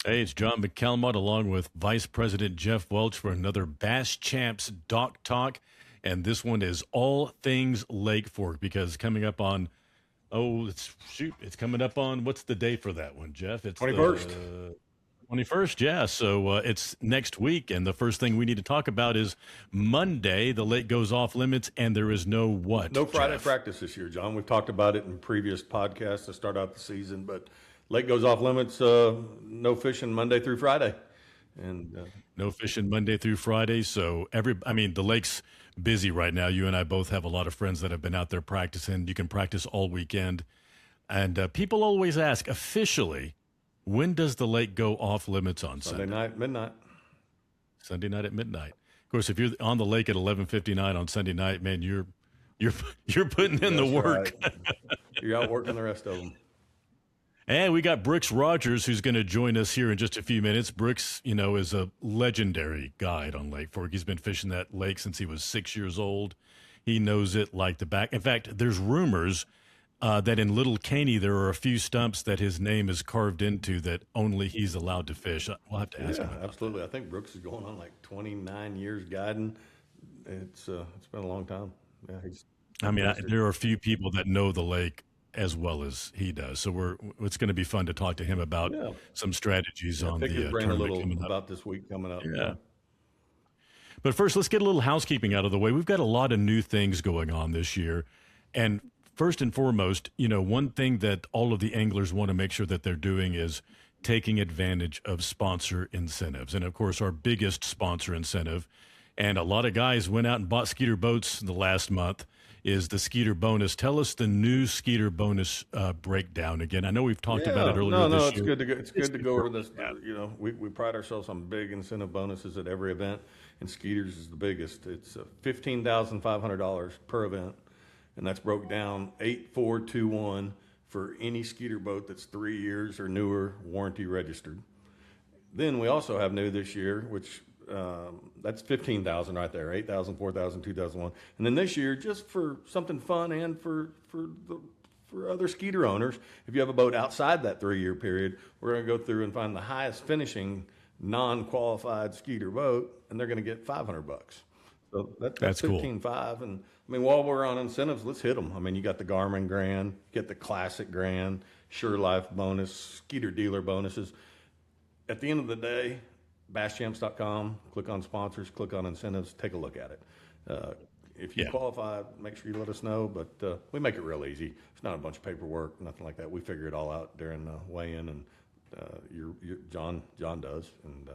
Hey, it's John McCalmont along with Vice President Jeff Welch for another Bass Champs Doc Talk. And this one is all things Lake Fork because coming up on, it's coming up on, what's the day for that one, Jeff? It's 21st. the 21st, yeah. So it's next week. And the first thing we need to talk about is Monday, the lake goes off limits and there is no what? No Friday Jeff? practice this year, John. We've talked about it in previous podcasts to start out the season, but lake goes off limits. No fishing Monday through Friday, and No fishing Monday through Friday. So the lake's busy right now. You and I both have a lot of friends that have been out there practicing. You can practice all weekend. And people always ask, officially, when does the lake go off limits on Sunday Sunday? night, midnight. Sunday night at midnight. Of course, if you're on the lake at 11:59 on Sunday night, man, you're you're putting in the That's work. right. You're out working the rest of them. And we got Brooks Rodgers, who's going to join us here in just a few minutes. Brooks, is a legendary guide on Lake Fork. He's been fishing that lake since he was 6 years old. He knows it like the back. In fact, there's rumors that in Little Caney there are a few stumps that his name is carved into that only he's allowed to fish. We'll have to ask Yeah, him about absolutely. I think Brooks is going on like 29 years guiding. It's been a long that. Yeah, he's that. There are a few people that know the lake as well as he does. So it's going to be fun to talk to him about yeah. some strategies on Pick his the brain a tournament little coming up. about this week coming up. Yeah. But first, let's get a little housekeeping out of the way. We've got a lot of new things going on this year. And first and foremost, one thing that all of the anglers want to make sure that they're doing is taking advantage of sponsor incentives. And of course, our biggest sponsor incentive, and a lot of guys went out and bought Skeeter boats the last month, is the Skeeter bonus. Tell us the new Skeeter bonus breakdown again. I know we've talked about it earlier this it's year. good to go. It's good to go over this. We pride ourselves on big incentive bonuses at every event, and Skeeters is the biggest. It's $15,500 per event, and that's broke down 8-4-2-1 for any Skeeter boat that's 3 years or newer, warranty registered. Then we also have new this year, which that's 15,000 right there, 8,000, 4,000, 2,001. And then this year, just for something fun and for other Skeeter owners, if you have a boat outside that 3-year period, we're going to go through and find the highest finishing non-qualified Skeeter boat, and they're going to get $500. So that's cool. 15.5. And while we're on incentives, let's hit them. You got the Garmin Grand, get the Classic Grand, Sure Life bonus, Skeeter dealer bonuses. At the end of the day, basschamps.com, click on sponsors, click on incentives, take a look at it. If you qualify, make sure you let us know, but we make it real easy. It's not a bunch of paperwork, nothing like that. We figure it all out during weigh-in, and John does, and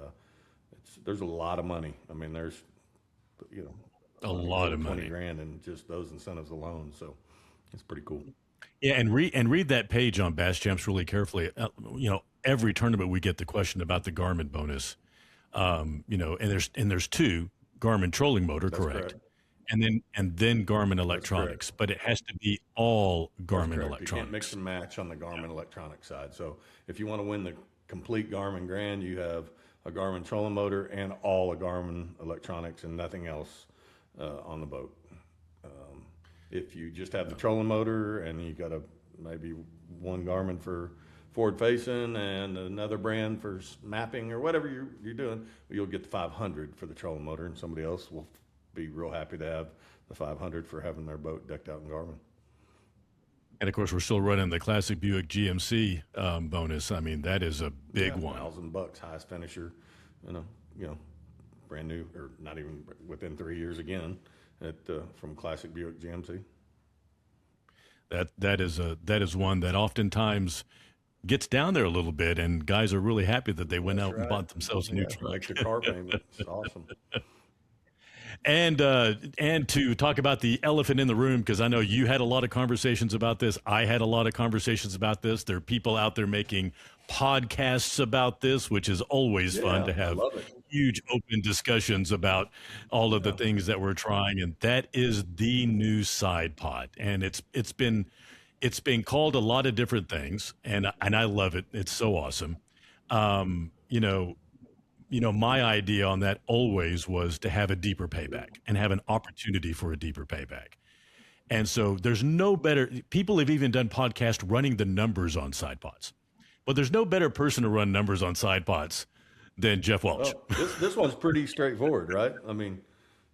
there's a lot of money. There's A lot of 20 money. grand in just those incentives alone, so it's pretty cool. Yeah, and read that page on Bass Champs really carefully. Every tournament we get the question about the Garmin bonus. And there's two Garmin trolling motor, correct? And then Garmin electronics, but it has to be all Garmin electronics. You can't mix and match on the Garmin electronic side. So if you want to win the complete Garmin Grand, you have a Garmin trolling motor and all a Garmin electronics and nothing else on the boat. If you just have the trolling motor and you got maybe one Garmin for forward facing and another brand for mapping or whatever you're doing, you'll get the 500 for the trolling motor, and somebody else will be real happy to have the 500 for having their boat decked out in Garmin. And of course, we're still running the Classic Buick GMC bonus. That is a big one. $1,000, highest finisher, brand new, or not even within 3 years again, from Classic Buick GMC. That is one that oftentimes gets down there a little bit, and guys are really happy that they went out and bought themselves a new truck. Like the car payment. It's awesome. And to talk about the elephant in the room, because I know you had a lot of conversations about this. I had a lot of conversations about this. There are people out there making podcasts about this, which is always fun to have huge open discussions about all of the things that we're trying. And that is the new side pod. And it's been called a lot of different things, and I love it. It's so awesome. My idea on that always was to have a deeper payback and have an opportunity for a deeper payback. And so there's no better. People have even done podcasts running the numbers on side pods. Well, there's no better person to run numbers on side pots than Jeff Welch. Well, this one's pretty straightforward, right? I mean,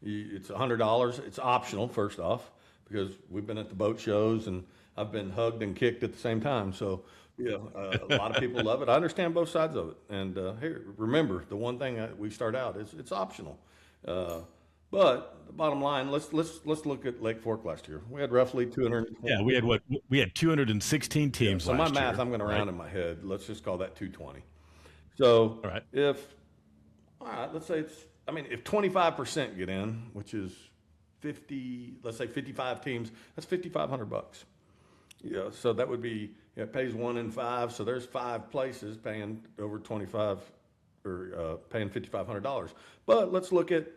it's $100. It's optional, first off, because we've been at the boat shows and I've been hugged and kicked at the same time. So, a lot of people love it. I understand both sides of it. And here, remember, the one thing we start out is it's optional. But the bottom line, let's look at Lake Fork last year. We had roughly 200. Yeah, we had we had 216 teams. So last my math, year, I'm going to right? round in my head. Let's just call that 220. So All right. all right, let's say if 25% get in, which is 50, let's say 55 teams, that's $5,500. Yeah, so that would be, it pays 1 in 5. So there's 5 places paying over 25 or paying $5,500. But let's look at,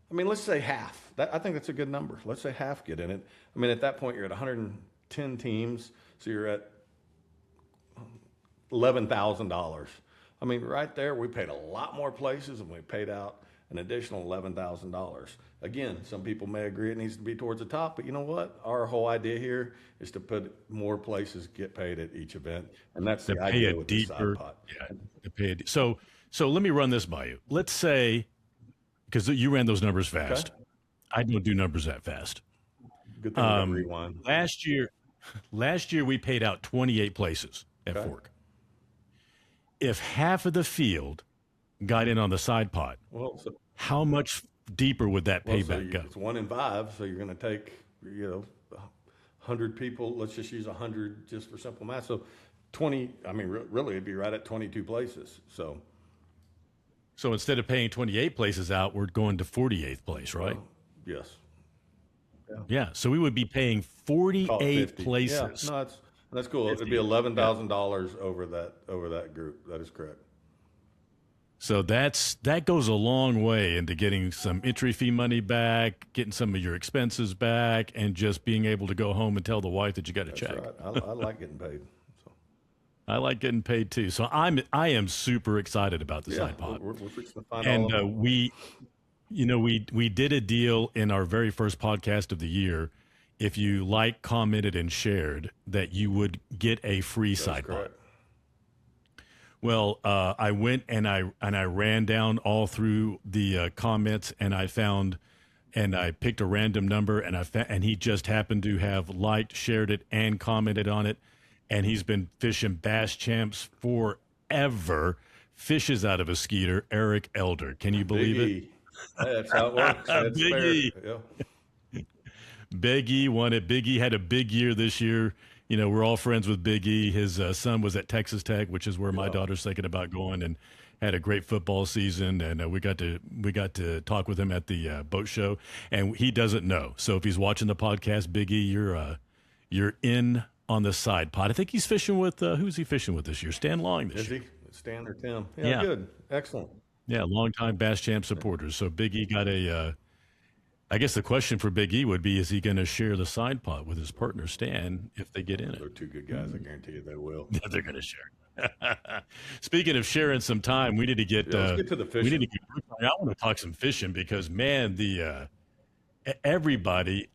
let's say half. I think that's a good number. Let's say half get in it. At that point, you're at 110 teams, so you're at $11,000. Right there, we paid a lot more places, and we paid out an additional $11,000. Again, some people may agree it needs to be towards the top, but you know what? Our whole idea here is to put more places get paid at each event, and that's the idea with the side pot. Yeah, to pay so let me run this by you. Let's say, because you ran those numbers fast. Okay. I don't do numbers that fast. Good thing we can rewind. Last year we paid out 28 places at Okay. Fork. If half of the field got in on the side pot, how much deeper would that payback go? It's 1 in 5, so you're going to take 100 people. Let's just use 100 just for simple math. So 20. Really, it'd be right at 22 places. So instead of paying 28 places out, we're going to 48th place, right? Yes. Yeah. So we would be paying Call it 48 50. places. Yeah, no, that's cool. It'd be $11,000 over that group. That is correct. So that goes a long way into getting some entry fee money back, getting some of your expenses back, and just being able to go home and tell the wife that you got a check. Right. I like getting paid. So. I like getting paid too. So I am super excited about the side pot. We're fixing to find And all of them. we did a deal in our very first podcast of the year. If you commented, and shared, that you would get a free side pot. Well, I went and I ran down all through the comments, and I found, and I picked a random number, and he just happened to have liked, shared it, and commented on it, and he's been fishing bass champs forever. Fishes out of a skeeter, Eric Elder. Can you believe it? That's how it works. That's Big fair. E. Yeah. Big E won it. Big E had a big year this year. We're all friends with Big E. His son was at Texas Tech, which is where my daughter's thinking about going, and had a great football season. And we got to talk with him at the boat show, and he doesn't know. So if he's watching the podcast, Big E, you're in on the side pot. I think he's fishing with who's he fishing with this year? Stan Long this year. Is he? Stan or Tim? Yeah. Good. Excellent. Yeah, longtime Bass Champ supporters. So Big E got I guess the question for Big E would be, is he going to share the side pot with his partner, Stan, if they get in They're it? 2 good guys. I guarantee you they will. They're going to share. Speaking of sharing some time, we need to get, let's get to the fishing. we need to I want to talk some fishing because, man, everybody,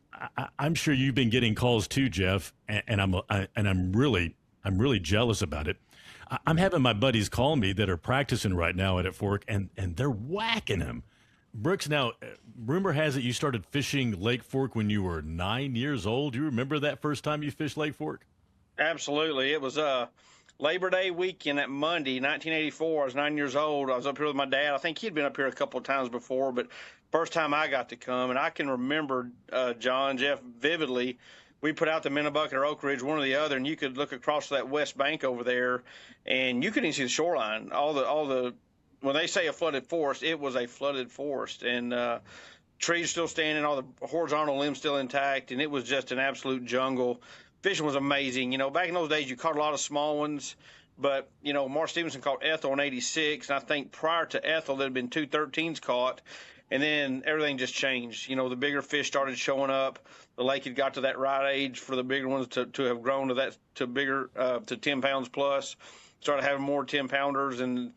I'm sure you've been getting calls too, Jeff, and I'm really jealous about it. I'm having my buddies call me that are practicing right now at Fork, and they're whacking him. Brooks, now, rumor has it you started fishing Lake Fork when you were 9 years old. Do you remember that first time you fished Lake Fork? Absolutely. It was Labor Day weekend that Monday, 1984. I was 9 years old. I was up here with my dad. I think he'd been up here a couple of times before, but first time I got to come. And I can remember, Jeff, vividly. We put out the Minnebucket or Oak Ridge, one or the other, and you could look across that west bank over there, and you couldn't even see the shoreline. All the when they say a flooded forest, it was a flooded forest, and trees still standing, all the horizontal limbs still intact, and it was just an absolute jungle. Fishing was amazing. Back in those days, you caught a lot of small ones, but, Mark Stevenson caught Ethel in 86, and I think prior to Ethel, there had been 2 13s caught, and then everything just changed. The bigger fish started showing up. The lake had got to that right age for the bigger ones to have grown to 10 pounds plus, started having more 10-pounders, and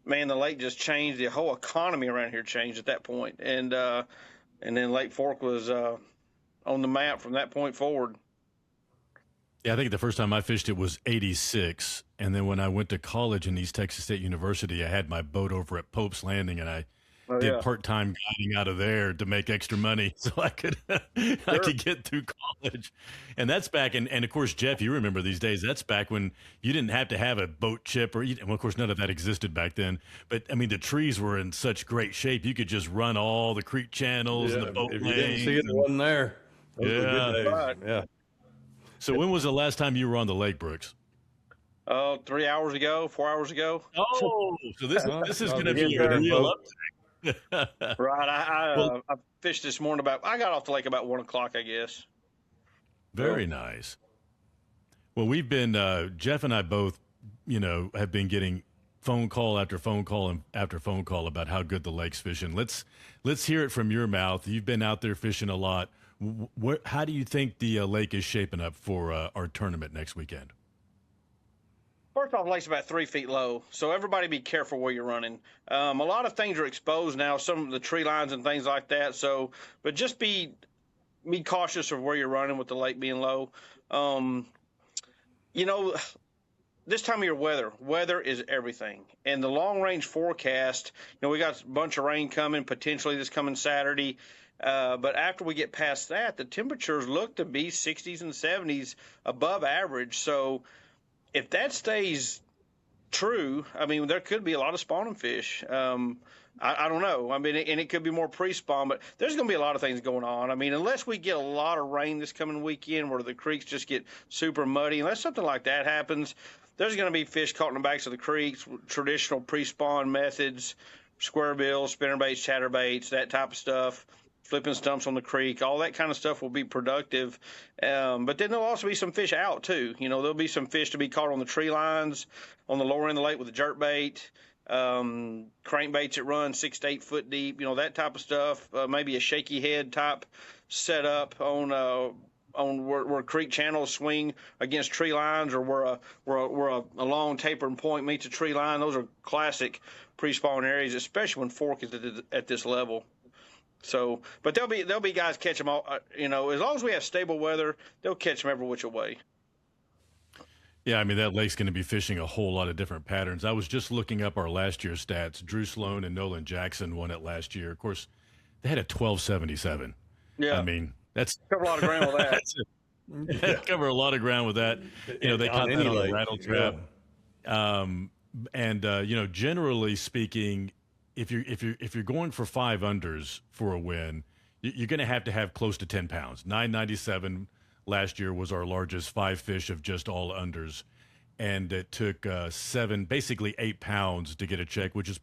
man, the lake just changed. The whole economy around here changed at that point. And then Lake Fork was on the map from that point forward. Yeah, I think the first time I fished it was 86. And then when I went to college in East Texas State University, I had my boat over at Pope's Landing and I Oh did yeah, part-time guiding out of there to make extra money so I could I sure. could get through college. And that's back and of course, Jeff, you remember these days, that's back when you didn't have to have a boat chip well, of course none of that existed back then. But I mean the trees were in such great shape. You could just run all the creek channels and Yeah, the boat if you didn't see lanes it, it wasn't there. Those were yeah. good days. Right. Yeah. So when was the last time you were on the lake, Brooks? 3 hours ago, 4 hours ago. Oh, so this is going to Yes, be sir. a real Boat. update. Right. Well, I fished this morning I got off the lake about 1 o'clock, I guess. very nice. Well, we've been Jeff and I both, have been getting phone call after phone call and after phone call about how good the lake's fishing. Let's hear it from your mouth. You've been out there fishing a lot. How do you think the lake is shaping up for our tournament next weekend? First off, the lake's about 3 feet low, so everybody be careful where you're running. A lot of things are exposed now, some of the tree lines and things like that. So, but just be cautious of where you're running with the lake being low. You know, this time of year, weather is everything. And the long range forecast, we got a bunch of rain coming potentially this coming Saturday. But after we get past that, the temperatures look to be 60s and 70s above average. So if that stays true, I mean, there could be a lot of spawning fish. I don't know. I mean, and it could be more pre-spawn, but there's going to be a lot of things going on. I mean, unless we get a lot of rain this coming weekend where the creeks just get super muddy, unless something like that happens, there's going to be fish caught in the banks of the creeks, traditional pre-spawn methods, square bills, spinnerbaits, chatterbaits, that type of stuff, flipping stumps on the creek, all that kind of stuff will be productive. But then there'll also be some fish out too. There'll be some fish to be caught on the tree lines, on the lower end of the lake with a jerk bait, crankbaits that run 6 to 8 foot deep, that type of stuff. Maybe a shaky head type setup on where creek channels swing against tree lines, or where a long tapering point meets a tree line. Those are classic pre-spawn areas, especially when fork is at this level. So, but there'll be guys catch them all. As long as we have stable weather, they'll catch them every which way. Yeah, I mean, that lake's going to be fishing a whole lot of different patterns. I was just looking up our last year's stats. Drew Sloan and Nolan Jackson won it last year. Of course, they had a 1277. Yeah, I mean, that's cover a lot of ground with that. cover a lot of ground with that. They caught that on a rattle trap. Yeah. Generally speaking, if you're going for 5 unders for a win, you're going to have close to 10 pounds. 997 last year was our largest 5 fish of just all unders, and it took basically 8 pounds to get a check, it's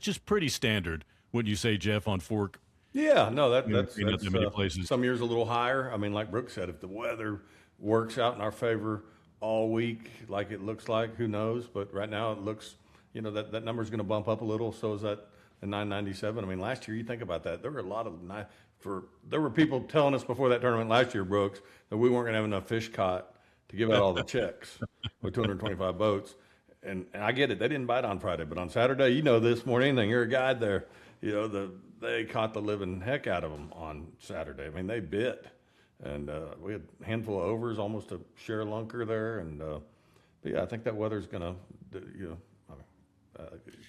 just pretty standard. Wouldn't you say, Jeff, on fork? Yeah, no, that's Not that many places. some years a little higher. I mean, like Brooks said, if the weather works out in our favor all week, like it looks like, who knows? But right now it looks, that number's going to bump up a little. So is that the 997. I mean, last year, you think about that, there were a lot of there were people telling us before that tournament last year, Brooks, that we weren't going to have enough fish caught to give out all the checks with 225 boats. And I get it. They didn't bite on Friday, but on Saturday, this more than anything, you're a guide there. They caught the living heck out of them on Saturday. I mean, they bit, and we had a handful of overs, almost a share lunker there. And but yeah, I think that weather's gonna,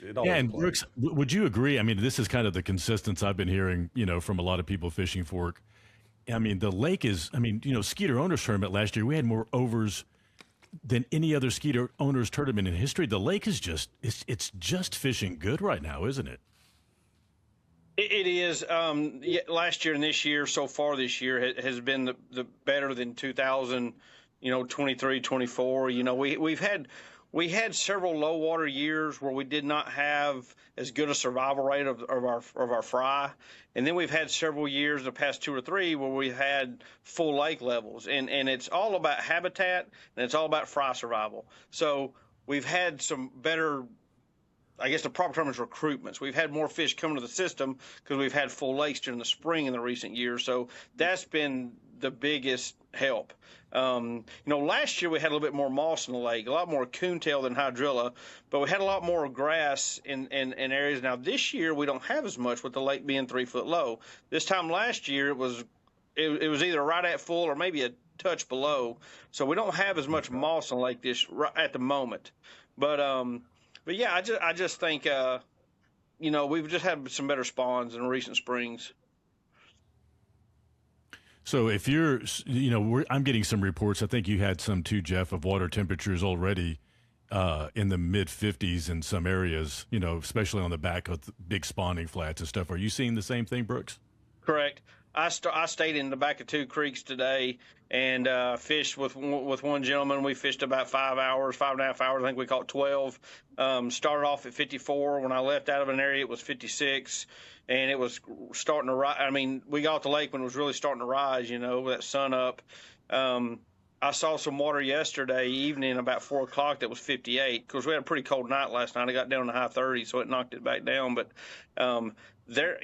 it always And plays. Brooks, would you agree? I mean, this is kind of the consistency I've been hearing, from a lot of people fishing fork. I mean, the lake is. I mean, Skeeter Owners Tournament last year, we had more overs than any other Skeeter Owners Tournament in history. The lake is it's just fishing good right now, isn't it? It is. Last year and this year, so far this year has been the better than 2023, 24. We had several low water years where we did not have as good a survival rate of our fry, and then we've had several years, the past 2 or 3, where we had full lake levels, and it's all about habitat and it's all about fry survival. So we've had some better, I guess the proper term is recruitments. We've had more fish coming to the system because we've had full lakes during the spring in the recent years. So that's been the biggest help. Last year we had a little bit more moss in the lake, a lot more coontail than hydrilla, but we had a lot more grass in areas. Now this year we don't have as much with the lake being 3 foot low. This time last year it was either right at full or maybe a touch below, so we don't have as much moss on Lake this at the moment. But yeah, I just think we've just had some better spawns in recent springs. So if you're, I'm getting some reports. I think you had some too, Jeff, of water temperatures already in the mid 50s in some areas. Especially on the back of the big spawning flats and stuff. Are you seeing the same thing, Brooks? Correct. I stayed in the back of 2 creeks today and fished with one gentleman. We fished about 5 hours, 5.5 hours. I think we caught 12. Started off at 54. When I left out of an area, it was 56, and it was starting to rise. I mean, we got to the lake when it was really starting to rise. With that sun up. I saw some water yesterday evening about 4 o'clock that was 58 because we had a pretty cold night last night. It got down in the high 30s, so it knocked it back down. But there,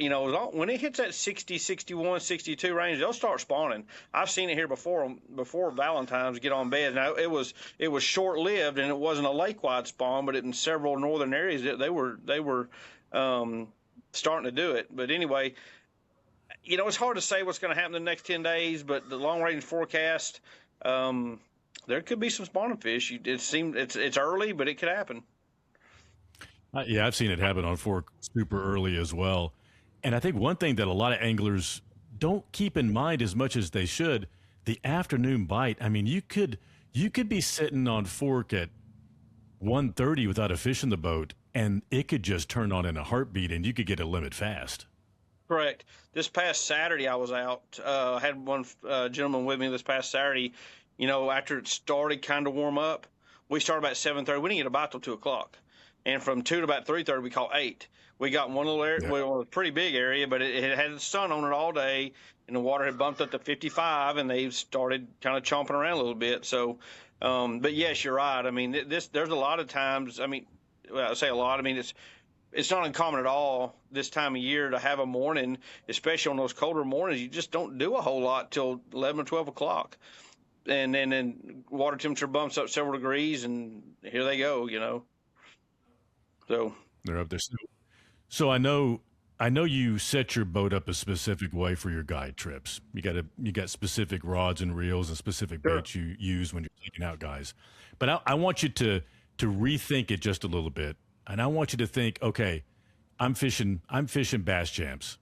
when it hits that 60, 61, 62 range, they'll start spawning. I've seen it here before Valentine's get on bed. Now it was short lived and it wasn't a lake wide spawn, but in several northern areas they were starting to do it. But anyway, it's hard to say what's going to happen in the next 10 days. But the long range forecast, there could be some spawning fish. It's early, but it could happen. Yeah, I've seen it happen on fork super early as well. And I think one thing that a lot of anglers don't keep in mind as much as they should, the afternoon bite. I mean, you could be sitting on fork at 1:30 without a fish in the boat, and it could just turn on in a heartbeat, and you could get a limit fast. Correct. This past Saturday, I was out. I had one gentleman with me this past Saturday. After it started kind of warm up, we started about 7:30. We didn't get a bite till 2 o'clock. And from 2 to about 3:30, we caught 8. We got one little area, well, a pretty big area, but it had the sun on it all day, and the water had bumped up to 55, and they started kind of chomping around a little bit. So, but yes, you're right. I mean, there's a lot of times. I mean, I say a lot. I mean, it's not uncommon at all this time of year to have a morning, especially on those colder mornings. You just don't do a whole lot till 11 or 12 o'clock. And then water temperature bumps up several degrees, and here they go, So they're up there. So I know you set your boat up a specific way for your guide trips. You got specific rods and reels and specific baits you use when you're taking out guys. But I want you to rethink it just a little bit, and I want you to think, okay, I'm fishing basschamps.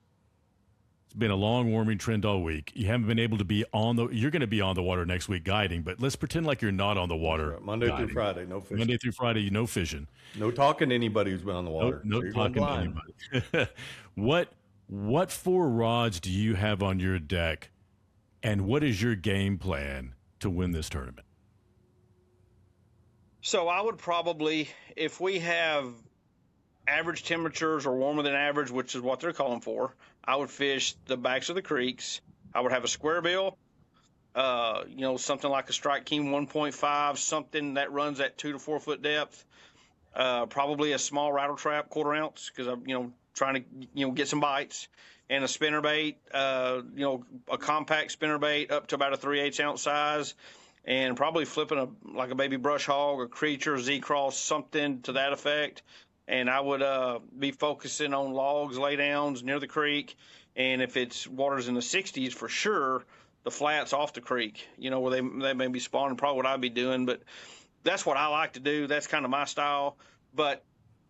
It's been a long warming trend all week. You haven't been able to be you're going to be on the water next week guiding, but let's pretend like you're not on the water. Right. Monday through Friday, no fishing. Monday through Friday, no fishing. No talking to anybody who's been on the water. No talking to anybody. What 4 rods do you have on your deck, and what is your game plan to win this tournament? So I would probably, if we have average temperatures or warmer than average, which is what they're calling for, I would fish the backs of the creeks. I would have a square bill, something like a Strike King 1.5, something that runs at 2 to 4 foot depth. Probably a small rattle trap, 1/4 ounce, because I'm trying to get some bites, and a spinner bait, a compact spinner bait up to about a 3/8 ounce size, and probably flipping like a baby brush hog or creature, Z-cross, something to that effect. And I would be focusing on logs, laydowns near the creek. And if it's waters in the 60s, for sure, the flats off the creek, where they may be spawning, probably what I'd be doing. But that's what I like to do. That's kind of my style. But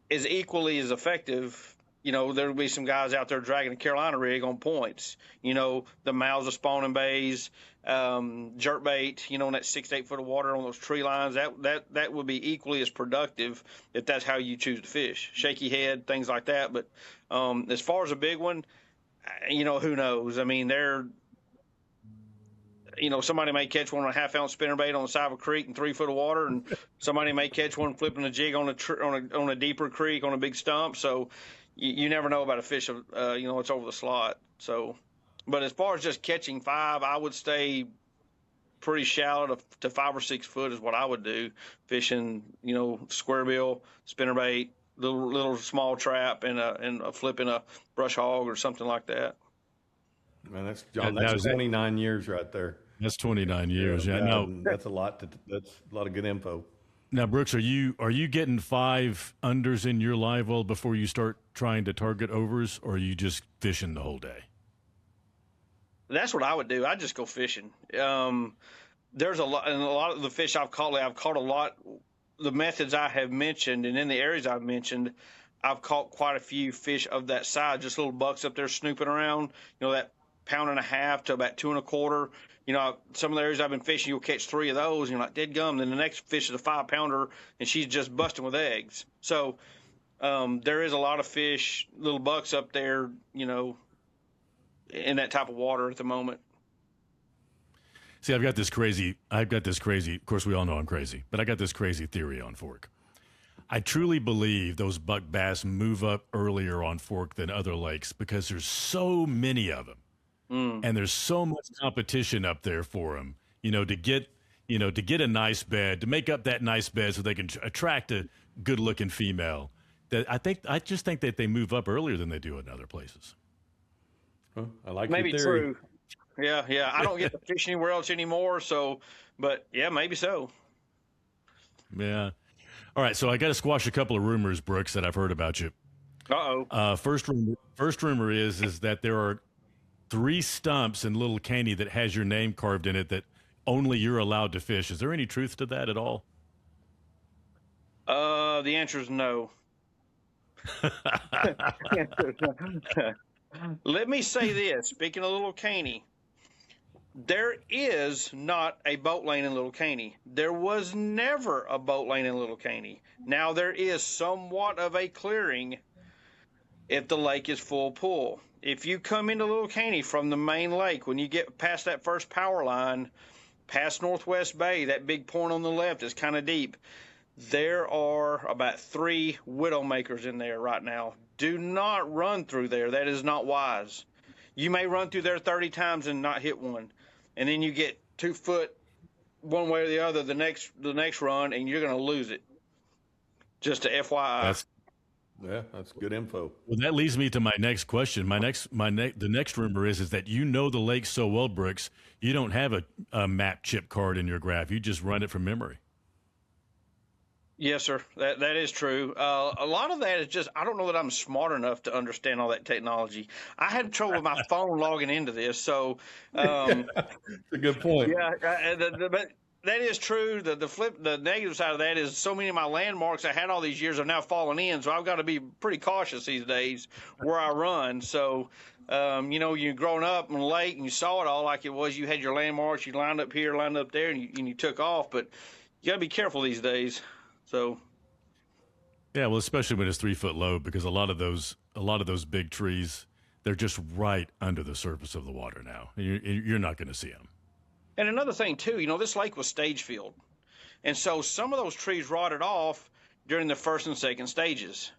as equally as effective, there'll be some guys out there dragging a Carolina rig on points. The mouths of spawning bays, jerk bait, in that 6 to 8 foot of water on those tree lines. That would be equally as productive if that's how you choose to fish. Shaky head, things like that. But as far as a big one, who knows? I mean, somebody may catch one on a 1/2 ounce spinnerbait on the side of a creek in 3 foot of water, and somebody may catch one flipping a jig on a deeper creek on a big stump. So you never know about a fish. It's over the slot. So, but as far as just catching 5, I would stay pretty shallow to 5 or 6 foot is what I would do. Fishing, square bill, spinnerbait, little small trap, and a flipping a brush hog or something like that. Man, that's John. That's 29 years right there. That's 29 years. Yeah, no, that's a lot. That's a lot of good info. Now, Brooks, are you getting 5 unders in your live well before you start trying to target overs, or are you just fishing the whole day? That's what I would do. I'd just go fishing. there's a lot, and a lot of the fish I've caught a lot. The methods I have mentioned, and in the areas I've mentioned, I've caught quite a few fish of that size, just little bucks up there snooping around. That pound and a half to about 2 1/4. Some of the areas I've been fishing, you'll catch 3 of those, and you're like, dead gum. Then the next fish is a 5-pounder, and she's just busting with eggs. So there is a lot of fish, little bucks up there, in that type of water at the moment. See, I've got this crazy, of course, we all know I'm crazy, but I got this crazy theory on Fork. I truly believe those buck bass move up earlier on Fork than other lakes because there's so many of them. And there's so much competition up there for them, to get a nice bed, to make up that nice bed so they can attract a good looking female. That I just think that they move up earlier than they do in other places. Well, I like Maybe your theory. true. Yeah. I don't get to fish anywhere else anymore. But yeah, maybe so. Yeah. All right. So I got to squash a couple of rumors, Brooks, that I've heard about you. Uh-oh. First rumor is that there are 3 stumps in Little Caney that has your name carved in it that only you're allowed to fish. Is there any truth to that at all? The answer is no. Let me say this. Speaking of Little Caney, there is not a boat lane in Little Caney. There was never a boat lane in Little Caney. Now there is somewhat of a clearing if the lake is full pull. If you come into Little Caney from the main lake, when you get past that first power line, past Northwest Bay, that big point on the left is kind of deep. There are about 3 widowmakers in there right now. Do not run through there. That is not wise. You may run through there 30 times and not hit one. And then you get 2 foot one way or the other the next run, and you're going to lose it. Just a FYI. That's good info. Well, that leads me to my next question. The next rumor is that the lake so well, Brooks, you don't have a map chip card in your graph. You just run it from memory. Yes, sir. That is true. A lot of that is just, I don't know that I'm smart enough to understand all that technology. I had trouble with my phone logging into this, so That's a good point. yeah. But that is true. The negative side of that is so many of my landmarks I had all these years are now fallen in, so I've got to be pretty cautious these days where I run. So, you're growing up on the lake and you saw it all like it was. You had your landmarks, you lined up here, lined up there, and you took off. But you got to be careful these days. So, yeah, well, especially when it's 3 foot low, because a lot of those big trees, they're just right under the surface of the water now. You're not going to see them. And another thing too, this lake was stage filled, and so some of those trees rotted off during the first and second stages.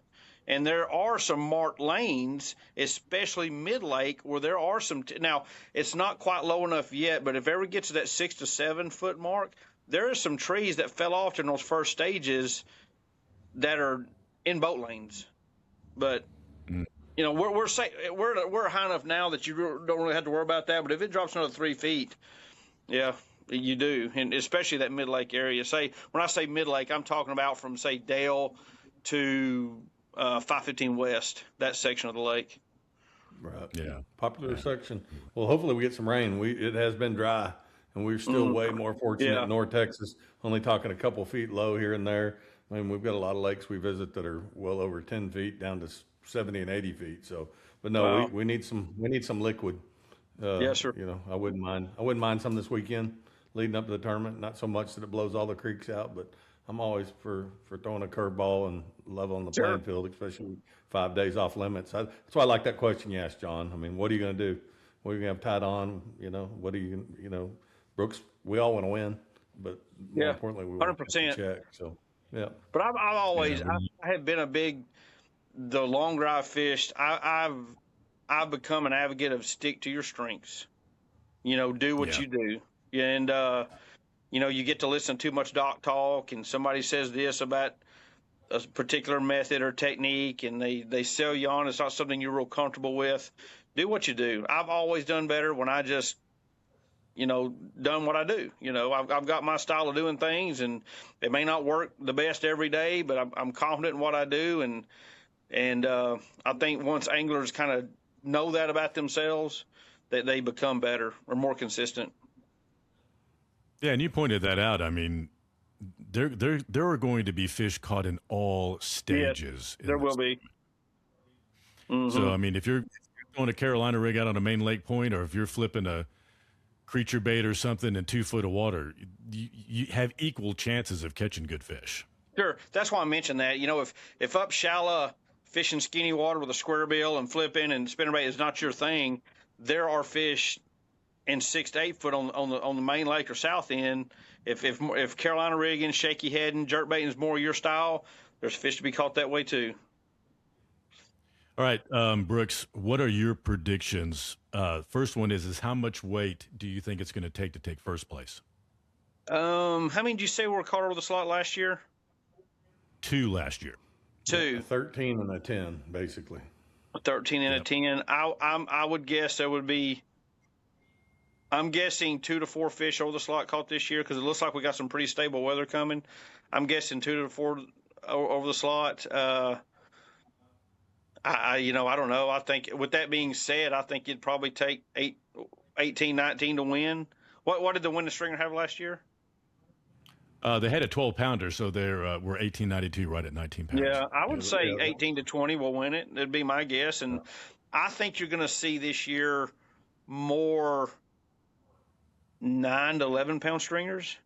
And there are some marked lanes, especially mid-lake, where there are some. Now, it's not quite low enough yet, but if it ever gets to that 6 to 7 foot mark, there are some trees that fell off in those first stages that are in boat lanes. But we're high enough now that you don't really have to worry about that. But if it drops another 3 feet, yeah, you do, and especially that mid-lake area. When I say mid-lake, I'm talking about from say Dale to 515 West, that section of the lake. Right. Yeah. Popular section. Well, hopefully we get some rain. It has been dry, and we're still way more fortunate in North Texas, only talking a couple feet low here and there. I mean, we've got a lot of lakes we visit that are well over 10 feet down to 70 and 80 feet. So, but no, Wow. we need some liquid. Yes, sir. I wouldn't mind some this weekend leading up to the tournament. Not so much that it blows all the creeks out, but I'm always for throwing a curveball and leveling the playing field, especially 5 days off limits. That's why I like that question you asked, John. I mean, what are you going to do? What are you going to have tied on? What are you, Brooks, we all want to win, but more importantly, we want to 100%. check. So, yeah. But I've always, I have been a big, the longer I've fished, I've become an advocate of stick to your strengths. Do what you do. And, you get to listen to too much doc talk, and somebody says this about a particular method or technique, and they sell you on it's not something you're real comfortable with. Do what you do. I've always done better when I just, done what I do. I've got my style of doing things, and it may not work the best every day, but I'm confident in what I do. And I think once anglers kind of know that about themselves, that they become better or more consistent. Yeah, and you pointed that out. I mean, there are going to be fish caught in all Yes, stages there in will this. be. So, Mm-hmm. I mean, if you're going to Carolina rig out on a main lake point, or if you're flipping a creature bait or something in 2 foot of water, you have equal chances of catching good fish. Sure. That's why I mentioned that. If up shallow fishing skinny water with a square bill and flipping and spinnerbait is not your thing, there are fish in 6 to 8 foot on the main lake or south end. If Carolina rigging, shaky heading, jerk baiting is more your style, there's fish to be caught that way too. All right, Brooks, what are your predictions? First one is how much weight do you think it's going to take first place? How many did you say were caught over the slot last year? 2 last year. Two. Yeah, 13 and a 10, basically. 13 and a 10. I would guess there would be. I'm guessing 2 to 4 fish over the slot caught this year because it looks like we got some pretty stable weather coming. I'm guessing 2 to 4 over the slot. I don't know. I think with that being said, I think it'd probably take 18, 19 to win. What did the winning stringer have last year? They had a 12-pounder, so they were 1892, right at 19 pounds. Yeah, I would say 18 to 20 will win it. That'd be my guess. And I think you're going to see this year more 9 to 11-pound stringers.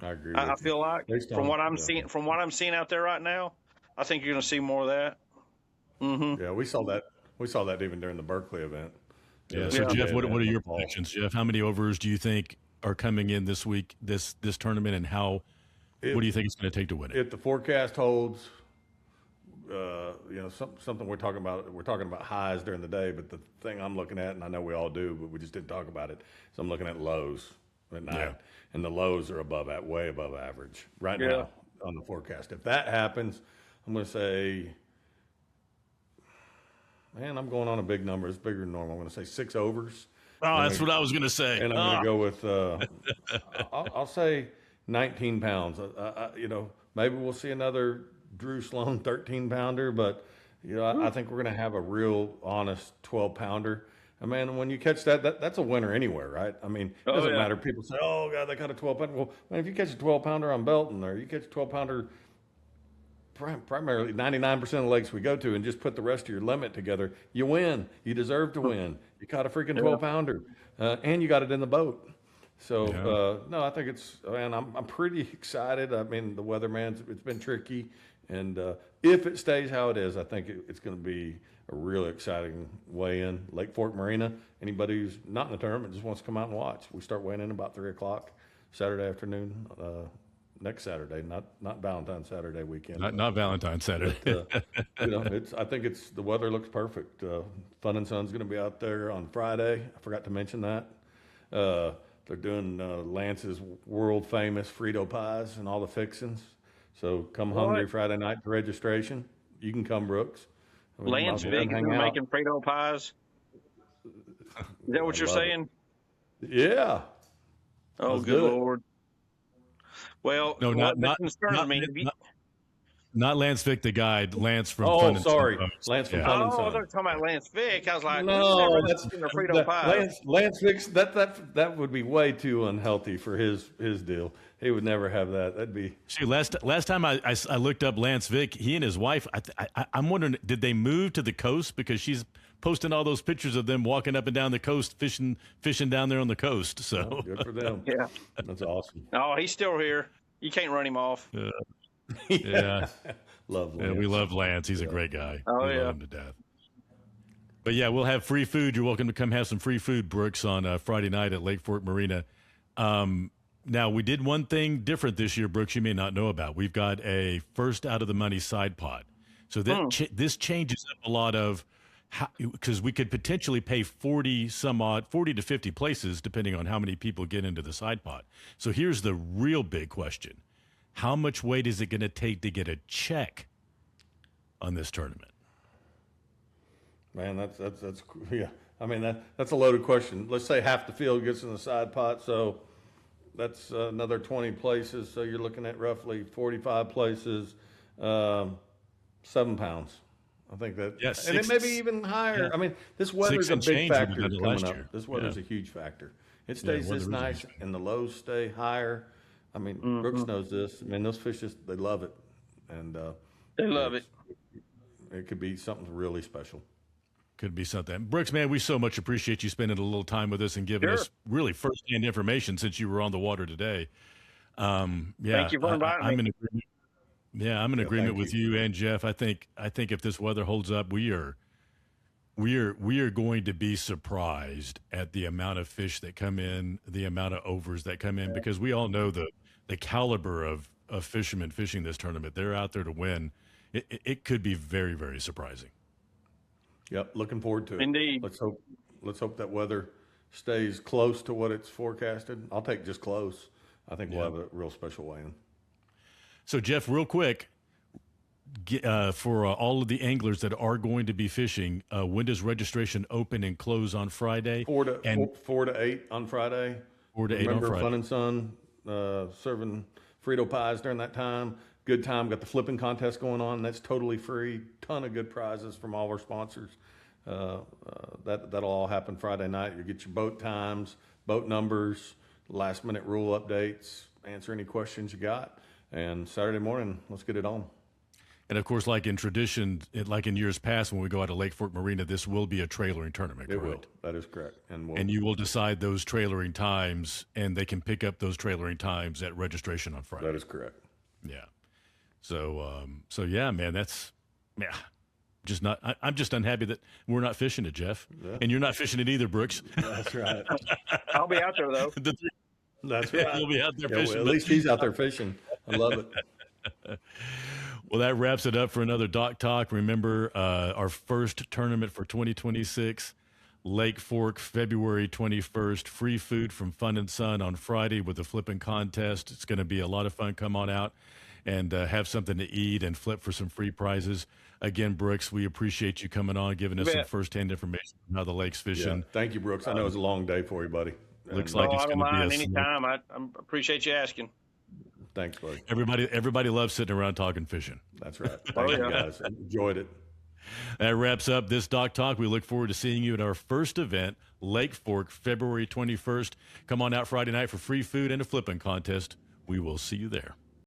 I agree. I feel like from what I'm seeing. from what I'm seeing out there right now, I think you're going to see more of that. Mm-hmm. Yeah, we saw that. We saw that even during the Berkeley event. Yeah. So Jeff, what are your predictions, Jeff? How many overs do you think are coming in this week, this tournament, and what do you think it's going to take to win it? If the forecast holds, something we're talking about highs during the day, but the thing I'm looking at, and I know we all do, but we just didn't talk about it, is I'm looking at lows at night, and the lows are way above average right now on the forecast. If that happens, I'm going to say, man, I'm going on a big number. It's bigger than normal. I'm going to say 6 overs. Oh, that's what I was going to say. And I'm going to go with, I'll say 19 pounds. Maybe we'll see another Drew Sloan 13-pounder, but, I think we're going to have a real honest 12-pounder. I mean, when you catch that's a winner anywhere, right? I mean, it doesn't matter. People say, oh, God, they got a 12-pounder. Well, man, if you catch a 12-pounder on Belton, or you catch a 12-pounder primarily 99% of the lakes we go to, and just put the rest of your limit together, you win. You deserve to win. You caught a freaking 12-pounder, and you got it in the boat. So no, I think I'm pretty excited. I mean, the weatherman's it's been tricky, and if it stays how it is, I think it's going to be a really exciting weigh-in. Lake Fork Marina. Anybody who's not in the tournament just wants to come out and watch. We start weighing in about 3:00 Saturday afternoon. Next Saturday, not Valentine's Saturday weekend. Not Valentine's Saturday. But, I think the weather looks perfect. Fun and Son's going to be out there on Friday. I forgot to mention that. They're doing Lance's world famous Frito pies and all the fixings. So come hungry Friday night for registration. You can come, Brooks. Lance Vick is making Frito pies. Is that what you're saying? Yeah. Oh, good Lord. Well, no, not Lance Vick, the guy. Lance from. Oh, sorry, Lance from Fun and Son. Oh, they're talking about Lance Vick. I was like, no, that's the Frito pie. Lance Vick's that would be way too unhealthy for his deal. He would never have that. That'd be. See, last time I looked up Lance Vick, he and his wife. I'm wondering, did they move to the coast because she's posting all those pictures of them walking up and down the coast, fishing down there on the coast. So well, good for them. Yeah, that's awesome. Oh, he's still here. You can't run him off. Yeah, love Lance. Yeah, we love Lance. He's a great guy. Oh, we love him to death. But yeah, we'll have free food. You're welcome to come have some free food, Brooks, on Friday night at Lake Fork Marina. Now, we did one thing different this year, Brooks, you may not know about. We've got a first out of the money side pot. So this changes up a lot of, because we could potentially pay 40 to 50 places, depending on how many people get into the side pot. So here's the real big question. How much weight is it going to take to get a check on this tournament? Man, that's yeah. I mean, that's a loaded question. Let's say half the field gets in the side pot, so that's another 20 places. So you're looking at roughly 45 places, 7 pounds. I think that, and it may be even higher. Yeah. I mean, this weather's a big factor coming up. Year. This weather's a huge factor. It stays weather this is nice interesting. and the lows stay higher. I mean, Brooks knows this. I mean, those fish just, they love it. And They love it. it's, it could be something really special. Could be something. Brooks, man, we so much appreciate you spending a little time with us and giving Sure. us really firsthand information since you were on the water today. Yeah, Thank you for inviting I'm me. in agreement. Yeah, I'm in agreement thank with you. you and Jeff. I think if this weather holds up, we are going to be surprised at the amount of fish that come in, the amount of overs that come in, because we all know the caliber of fishermen fishing this tournament. They're out there to win. It could be very, very surprising. Yep, looking forward to it. Indeed. Let's hope that weather stays close to what it's forecasted. I'll take just close. I think we'll have a real special weigh-in. So, Jeff, real quick, for all of the anglers that are going to be fishing, when does registration open and close on Friday? 4 to 8 on Friday. 4 to 8 on Remember Friday. Fun and Sun serving Frito pies during that time. Good time. Got the flipping contest going on. That's totally free. Ton of good prizes from all our sponsors. That'll all happen Friday night. You get your boat times, boat numbers, last minute rule updates, answer any questions you got. And Saturday morning, let's get it on. And of course, like in tradition, like in years past, when we go out to Lake Fork Marina, this will be a trailering tournament, It correct? will. That is correct. And you will decide those trailering times, and they can pick up those trailering times at registration on Friday. that is correct. Yeah. So yeah, man, just not. I'm just unhappy that we're not fishing it, Jeff, and you're not fishing it either, Brooks. That's right. I'll be out there though. That's right. You'll be out there Yeah, well, fishing. at least he's out there fishing. I love it. Well, that wraps it up for another Dock Talk. Remember, our first tournament for 2026, Lake Fork, February 21st. Free food from Fun and Sun on Friday with the flipping contest. It's going to be a lot of fun. Come on out and have something to eat and flip for some free prizes. Again, Brooks, we appreciate you coming on, giving us some firsthand information on how the lake's fishing. Yeah. Thank you, Brooks. I know it's a long day for you, buddy. Looks And, like Oh, it's I don't going to mind be a anytime. I appreciate you asking. thanks, buddy. everybody loves sitting around talking fishing. That's right. Thank you, yeah. guys. Enjoyed it. That wraps up this Dock Talk. We look forward to seeing you at our first event, Lake Fork, February 21st. Come on out Friday night for free food and a flipping contest. We will see you there.